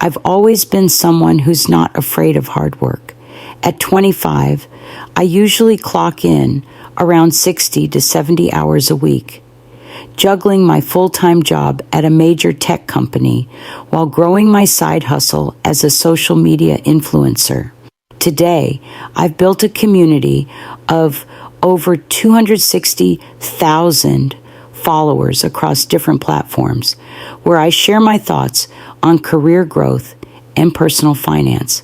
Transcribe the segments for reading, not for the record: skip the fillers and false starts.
I've always been someone who's not afraid of hard work. At 25, I usually clock in around 60 to 70 hours a week, juggling my full-time job at a major tech company while growing my side hustle as a social media influencer. Today, I've built a community of over 260,000 followers across different platforms where I share my thoughts on career growth and personal finance.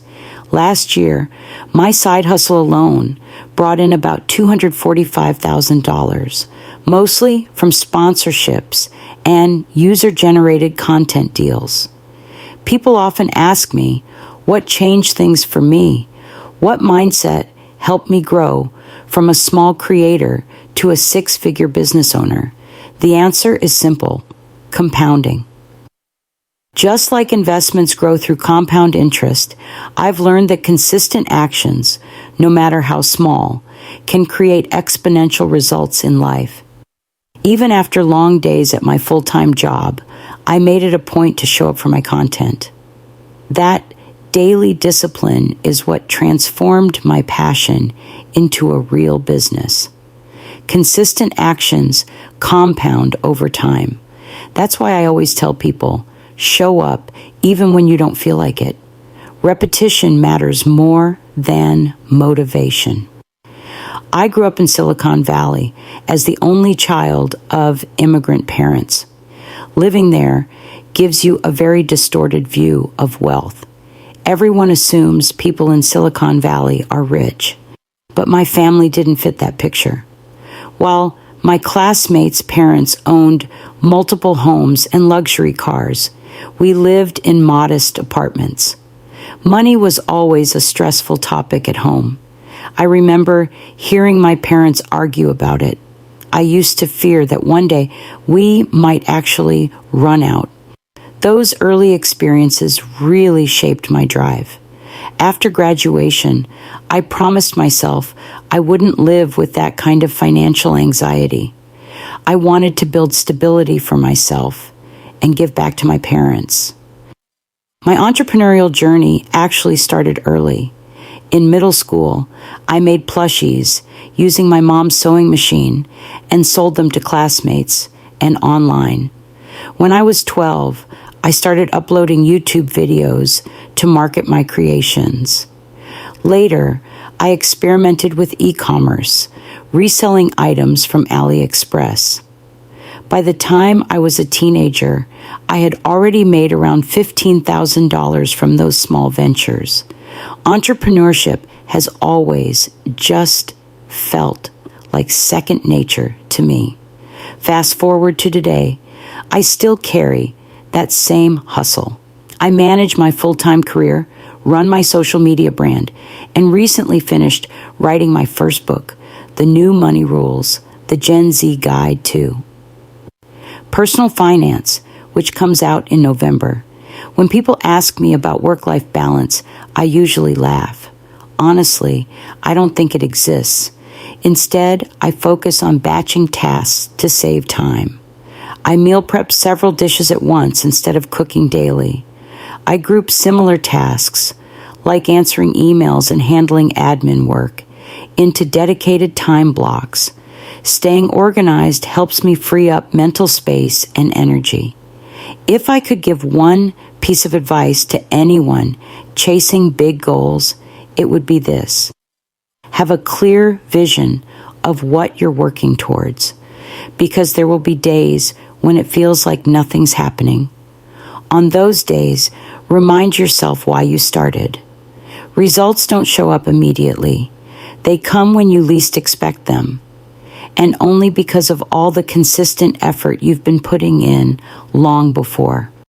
Last year, my side hustle alone brought in about $245,000, mostly from sponsorships and user-generated content deals. People often ask me, what changed things for me? What mindset helped me grow from a small creator to a six-figure business owner? The answer is simple: compounding. Just like investments grow through compound interest, I've learned that consistent actions, no matter how small, can create exponential results in life. Even after long days at my full-time job, I made it a point to show up for my content. That daily discipline is what transformed my passion into a real business. Consistent actions compound over time. That's why I always tell people, show up even when you don't feel like it. Repetition matters more than motivation. I grew up in Silicon Valley as the only child of immigrant parents. Living there gives you a very distorted view of wealth. Everyone assumes people in Silicon Valley are rich, but my family didn't fit that picture. While my classmates' parents owned multiple homes and luxury cars, we lived in modest apartments. Money was always a stressful topic at home. I remember hearing my parents argue about it. I used to fear that one day we might actually run out. Those early experiences really shaped my drive. After graduation, I promised myself I wouldn't live with that kind of financial anxiety. I wanted to build stability for myself and give back to my parents. My entrepreneurial journey actually started early. In middle school, I made plushies using my mom's sewing machine and sold them to classmates and online. When I was 12, I started uploading YouTube videos to market my creations. Later, I experimented with e-commerce, reselling items from AliExpress. By the time I was a teenager, I had already made around $15,000 from those small ventures. Entrepreneurship has always just felt like second nature to me. Fast forward to today, I still carry that same hustle. I manage my full-time career, run my social media brand, and recently finished writing my first book, The New Money Rules, the Gen Z Guide to Personal Finance, which comes out in November. When people ask me about work-life balance, I usually laugh. Honestly, I don't think it exists. Instead, I focus on batching tasks to save time. I meal prep several dishes at once instead of cooking daily. I group similar tasks, like answering emails and handling admin work, into dedicated time blocks. Staying organized helps me free up mental space and energy. If I could give one piece of advice to anyone chasing big goals, it would be this: have a clear vision of what you're working towards, because there will be days when it feels like nothing's happening. On those days, remind yourself why you started. Results don't show up immediately. They come when you least expect them, and only because of all the consistent effort you've been putting in long before.